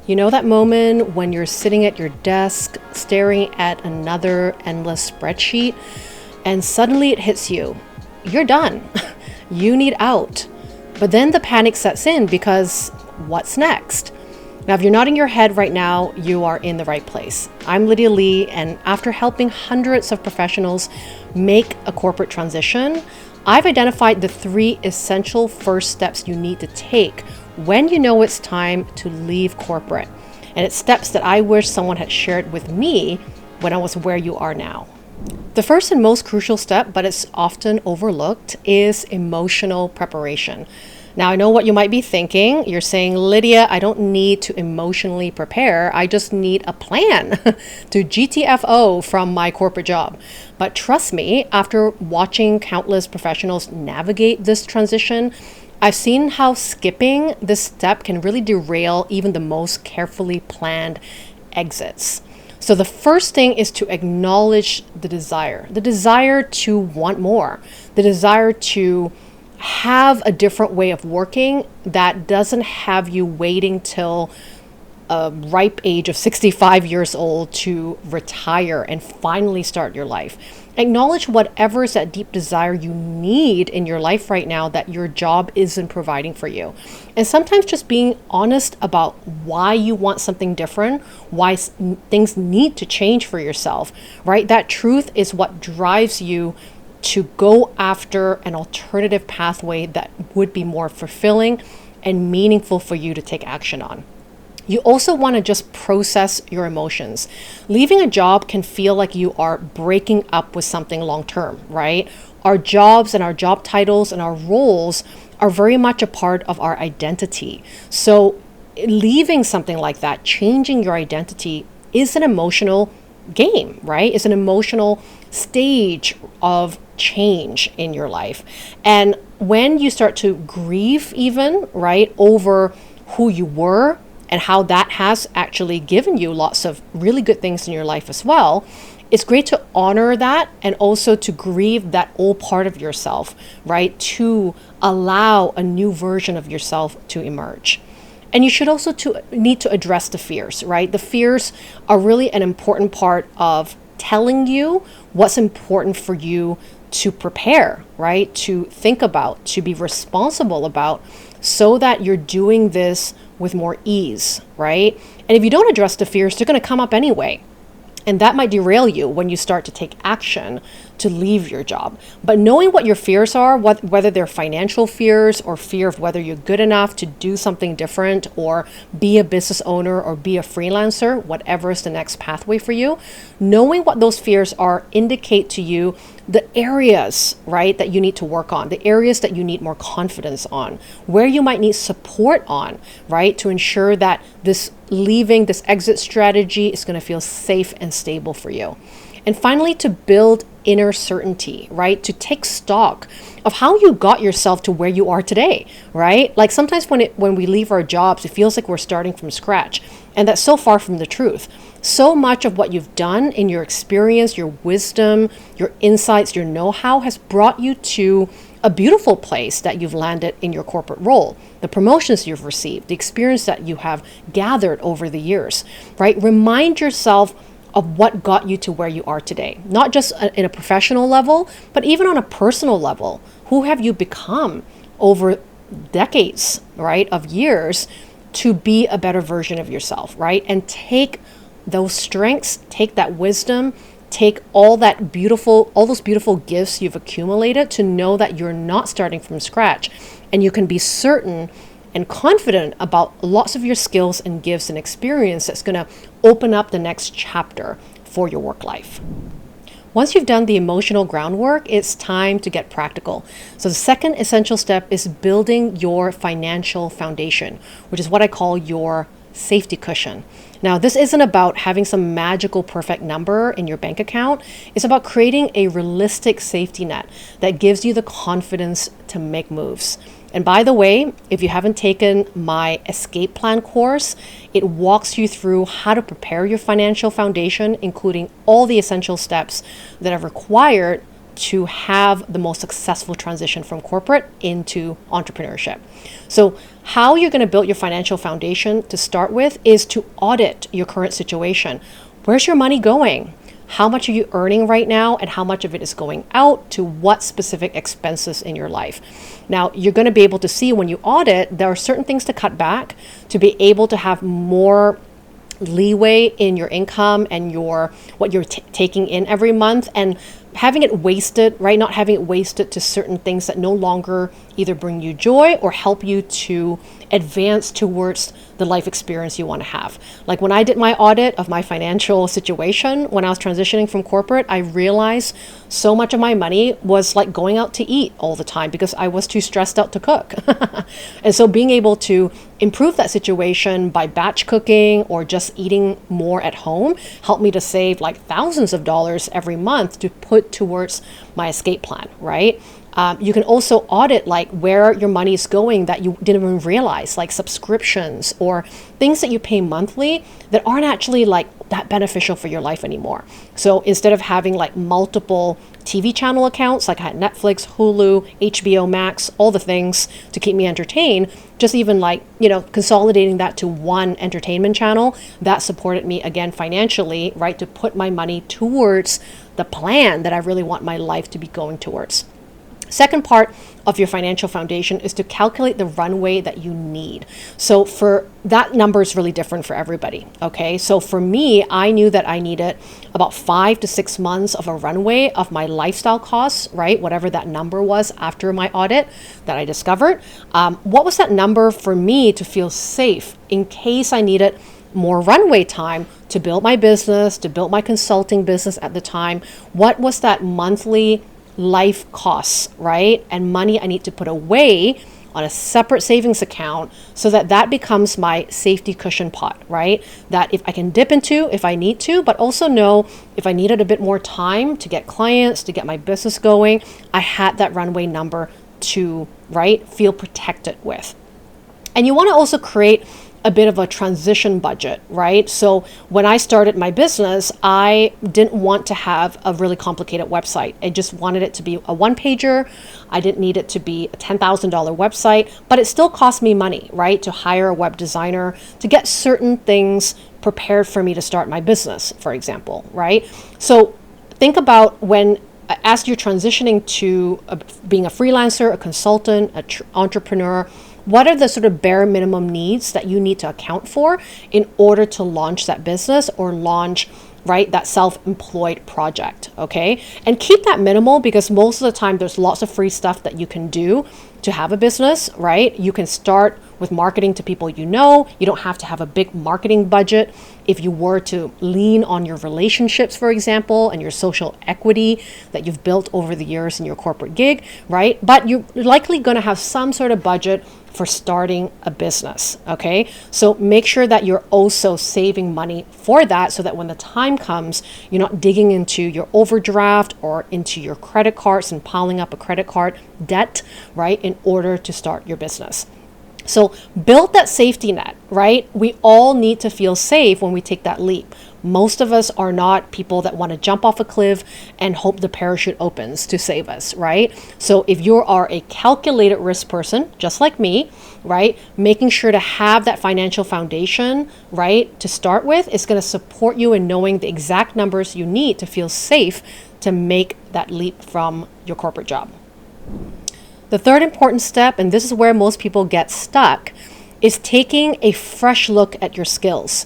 You know that moment when you're sitting at your desk staring at another endless spreadsheet and suddenly it hits you. You're done. You need out. But then the panic sets in because what's next? Now, if you're nodding your head right now, you are in the right place. I'm Lydia Lee, and after helping hundreds of professionals make a corporate transition, I've identified the 3 essential first steps you need to take when you know it's time to leave corporate. And it's steps that I wish someone had shared with me when I was where you are now. The first and most crucial step, but it's often overlooked, is emotional preparation. Now, I know what you might be thinking. You're saying, Lydia, I don't need to emotionally prepare. I just need a plan to GTFO from my corporate job. But trust me, after watching countless professionals navigate this transition, I've seen how skipping this step can really derail even the most carefully planned exits. So the first thing is to acknowledge the desire to want more, the desire to have a different way of working that doesn't have you waiting till a ripe age of 65 years old to retire and finally start your life. Acknowledge whatever is that deep desire you need in your life right now that your job isn't providing for you. And sometimes just being honest about why you want something different, why things need to change for yourself, right? That truth is what drives you to go after an alternative pathway that would be more fulfilling and meaningful for you to take action on. You also want to just process your emotions. Leaving a job can feel like you are breaking up with something long term, right? Our jobs and our job titles and our roles are very much a part of our identity. So leaving something like that, changing your identity, is an emotional game, right? It's an emotional stage of change in your life. And when you start to grieve even, right, over who you were, and how that has actually given you lots of really good things in your life as well, it's great to honor that and also to grieve that old part of yourself, right? To allow a new version of yourself to emerge. And you should also need to address the fears, right? The fears are really an important part of telling you what's important for you to prepare, right? To think about, to be responsible about, so that you're doing this with more ease, right? And if you don't address the fears, they're going to come up anyway. And that might derail you when you start to take action to leave your job. But knowing what your fears are, whether they're financial fears or fear of whether you're good enough to do something different or be a business owner or be a freelancer, whatever is the next pathway for you, knowing what those fears are indicate to you the areas, right, that you need to work on, the areas that you need more confidence on, where you might need support on, right, to ensure that this exit strategy is going to feel safe and stable for you. And finally, to build inner certainty, right? To take stock of how you got yourself to where you are today, right? Like sometimes when we leave our jobs, it feels like we're starting from scratch. And that's so far from the truth. So much of what you've done in your experience, your wisdom, your insights, your know-how has brought you to a beautiful place that you've landed in your corporate role, the promotions you've received, the experience that you have gathered over the years, right? Remind yourself of what got you to where you are today, not just in a professional level, but even on a personal level. Who have you become over decades, right, of years to be a better version of yourself, right? And take those strengths, take that wisdom, take all those beautiful gifts you've accumulated to know that you're not starting from scratch, and you can be certain and confident about lots of your skills and gifts and experience that's going to open up the next chapter for your work life. Once you've done the emotional groundwork, it's time to get practical. So the second essential step is building your financial foundation, which is what I call your safety cushion. Now, this isn't about having some magical perfect number in your bank account. It's about creating a realistic safety net that gives you the confidence to make moves. And by the way, if you haven't taken my escape plan course, it walks you through how to prepare your financial foundation, including all the essential steps that are required to have the most successful transition from corporate into entrepreneurship. So how you're going to build your financial foundation to start with is to audit your current situation. Where's your money going? How much are you earning right now, and how much of it is going out to what specific expenses in your life? Now, you're going to be able to see when you audit, there are certain things to cut back to be able to have more leeway in your income and what you're taking in every month, and having it wasted, right? Not having it wasted to certain things that no longer either bring you joy or help you to advance towards the life experience you want to have. Like when I did my audit of my financial situation, when I was transitioning from corporate, I realized so much of my money was like going out to eat all the time because I was too stressed out to cook. And so being able to improve that situation by batch cooking or just eating more at home helped me to save like thousands of dollars every month to put towards my escape plan, right? You can also audit like where your money is going that you didn't even realize, like subscriptions or things that you pay monthly that aren't actually like that beneficial for your life anymore. So instead of having like multiple TV channel accounts, like I had Netflix, Hulu, HBO Max, all the things to keep me entertained, just even like, consolidating that to one entertainment channel that supported me again financially, right? To put my money towards the plan that I really want my life to be going towards. Second part of your financial foundation is to calculate the runway that you need. So for that number is really different for everybody. Okay. So for me, I knew that I needed about 5 to 6 months of a runway of my lifestyle costs, right? Whatever that number was after my audit that I discovered. What was that number for me to feel safe in case I needed more runway time to build my business, to build my consulting business at the time? What was that monthly life costs, right? And money I need to put away on a separate savings account so that becomes my safety cushion pot, right? That if I can dip into if I need to, but also know if I needed a bit more time to get clients, to get my business going, I had that runway number to, right, feel protected with. And you want to also create a bit of a transition budget, right? So when I started my business, I didn't want to have a really complicated website. I just wanted it to be a one-pager. I didn't need it to be a $10,000 website, but it still cost me money, right? To hire a web designer, to get certain things prepared for me to start my business, for example, right? So think about as you're transitioning to being a freelancer, a consultant, an entrepreneur, what are the sort of bare minimum needs that you need to account for in order to launch that business or launch, right, that self-employed project, okay? And keep that minimal because most of the time there's lots of free stuff that you can do to have a business, right? You can start with marketing to people you know. You don't have to have a big marketing budget. If you were to lean on your relationships, for example, and your social equity that you've built over the years in your corporate gig, right? But you're likely going to have some sort of budget for starting a business, okay? So make sure that you're also saving money for that so that when the time comes, you're not digging into your overdraft or into your credit cards and piling up a credit card debt, right, in order to start your business. So build that safety net, right? We all need to feel safe when we take that leap. Most of us are not people that want to jump off a cliff and hope the parachute opens to save us, right? So if you are a calculated risk person, just like me, right, making sure to have that financial foundation, right, to start with is going to support you in knowing the exact numbers you need to feel safe to make that leap from your corporate job. The third important step, and this is where most people get stuck, is taking a fresh look at your skills.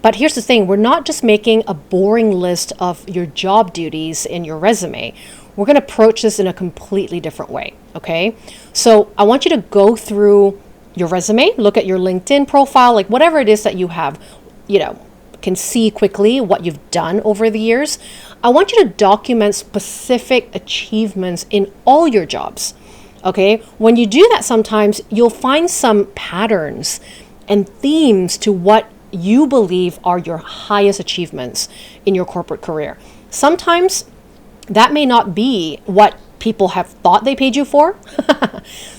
But here's the thing, we're not just making a boring list of your job duties in your resume. We're going to approach this in a completely different way, okay? So I want you to go through your resume, look at your LinkedIn profile, like whatever it is that you have, can see quickly what you've done over the years. I want you to document specific achievements in all your jobs. Okay, when you do that, sometimes you'll find some patterns and themes to what you believe are your highest achievements in your corporate career. Sometimes that may not be what people have thought they paid you for.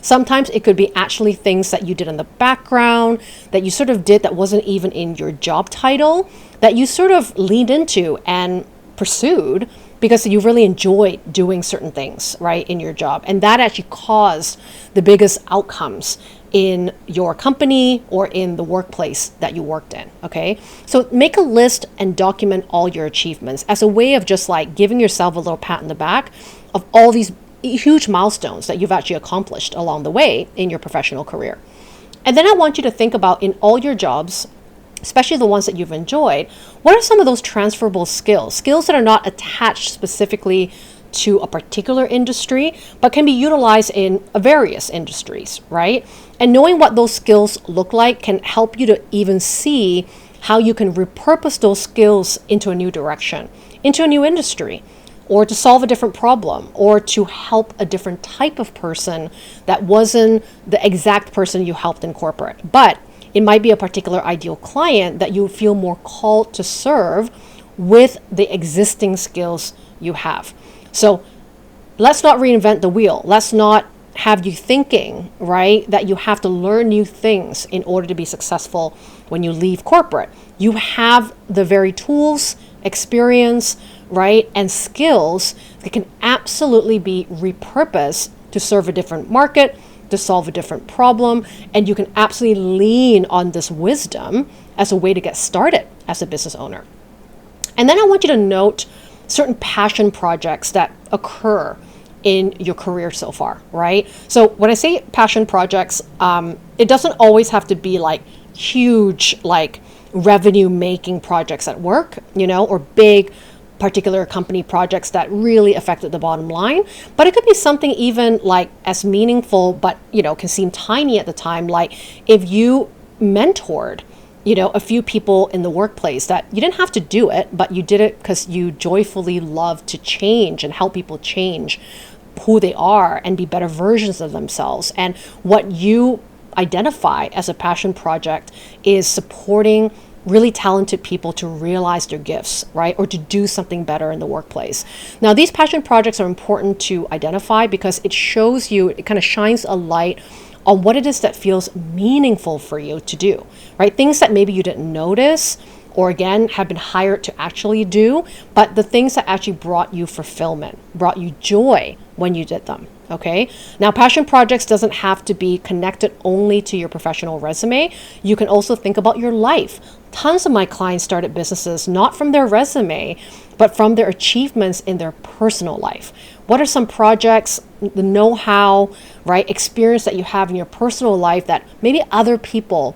Sometimes it could be actually things that you did in the background, that you sort of did that wasn't even in your job title, that you sort of leaned into and pursued because you really enjoyed doing certain things, right, in your job. And that actually caused the biggest outcomes in your company or in the workplace that you worked in, okay? So make a list and document all your achievements as a way of just like giving yourself a little pat on the back of all these huge milestones that you've actually accomplished along the way in your professional career. And then I want you to think about in all your jobs, especially the ones that you've enjoyed, what are some of those transferable skills that are not attached specifically to a particular industry, but can be utilized in various industries, right? And knowing what those skills look like can help you to even see how you can repurpose those skills into a new direction, into a new industry, or to solve a different problem, or to help a different type of person that wasn't the exact person you helped in corporate. But it might be a particular ideal client that you feel more called to serve with the existing skills you have. So let's not reinvent the wheel. Let's not have you thinking, right, that you have to learn new things in order to be successful when you leave corporate. You have the very tools, experience, right, and skills that can absolutely be repurposed to serve a different market, to solve a different problem, and you can absolutely lean on this wisdom as a way to get started as a business owner. And then I want you to note certain passion projects that occur in your career so far, right? So when I say passion projects, it doesn't always have to be like huge, like revenue making projects at work, or big particular company projects that really affected the bottom line. But it could be something even like as meaningful, but can seem tiny at the time. Like if you mentored, a few people in the workplace that you didn't have to do it, but you did it because you joyfully love to change and help people change who they are and be better versions of themselves. And what you identify as a passion project is supporting really talented people to realize their gifts, right? Or to do something better in the workplace. Now, these passion projects are important to identify because it shows you, it kind of shines a light on what it is that feels meaningful for you to do, right? Things that maybe you didn't notice or again have been hired to actually do, but the things that actually brought you fulfillment, brought you joy when you did them. Okay. Now, passion projects doesn't have to be connected only to your professional resume. You can also think about your life. Tons of my clients started businesses not from their resume, but from their achievements in their personal life. What are some projects, the know-how, right, experience that you have in your personal life that maybe other people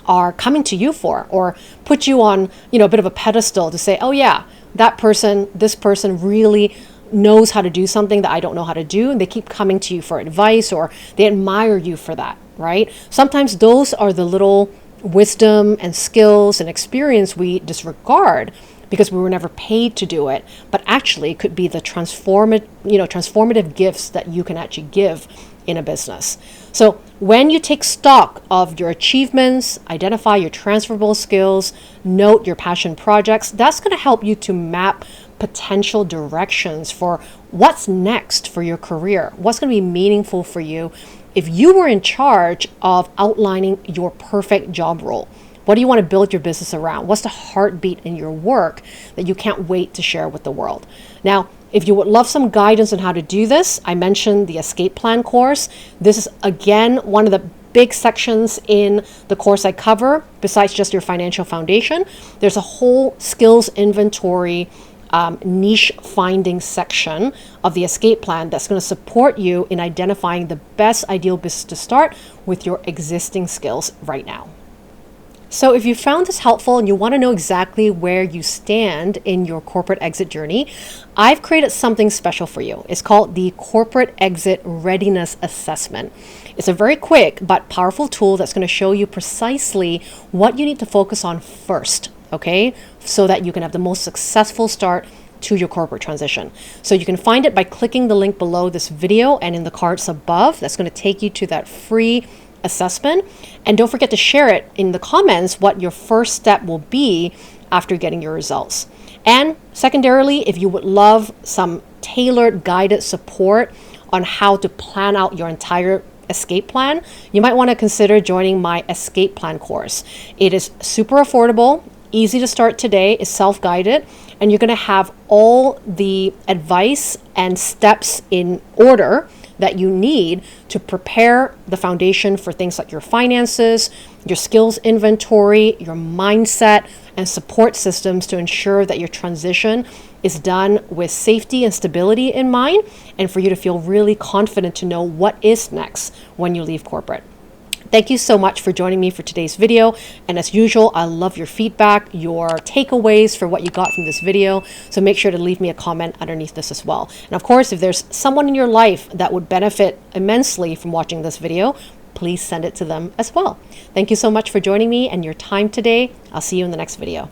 are coming to you for, or put you on, a bit of a pedestal to say, oh yeah, this person really knows how to do something that I don't know how to do, and they keep coming to you for advice, or they admire you for that, right? Sometimes those are the little wisdom and skills and experience we disregard because we were never paid to do it, but actually could be the transformative gifts that you can actually give in a business. So when you take stock of your achievements, identify your transferable skills, note your passion projects, that's going to help you to map potential directions for what's next for your career, what's going to be meaningful for you. If you were in charge of outlining your perfect job role, what do you want to build your business around? What's the heartbeat in your work that you can't wait to share with the world? Now, if you would love some guidance on how to do this, I mentioned the Escape Plan course. This is, again, one of the big sections in the course I cover, besides just your financial foundation. There's a whole skills inventory niche finding section of the Escape Plan that's going to support you in identifying the best ideal business to start with your existing skills right now. So if you found this helpful and you want to know exactly where you stand in your corporate exit journey, I've created something special for you. It's called the Corporate Exit Readiness Assessment. It's a very quick but powerful tool that's going to show you precisely what you need to focus on first, okay? So that you can have the most successful start to your corporate transition. So you can find it by clicking the link below this video and in the cards above. That's going to take you to that free assessment. And don't forget to share it in the comments what your first step will be after getting your results. And secondarily, if you would love some tailored guided support on how to plan out your entire escape plan, you might want to consider joining my Escape Plan course. It is super affordable, easy to start today, is self-guided, and you're going to have all the advice and steps in order that you need to prepare the foundation for things like your finances, your skills inventory, your mindset, and support systems to ensure that your transition is done with safety and stability in mind, and for you to feel really confident to know what is next when you leave corporate. Thank you so much for joining me for today's video. And as usual, I love your feedback, your takeaways for what you got from this video. So make sure to leave me a comment underneath this as well. And of course, if there's someone in your life that would benefit immensely from watching this video, please send it to them as well. Thank you so much for joining me and your time today. I'll see you in the next video.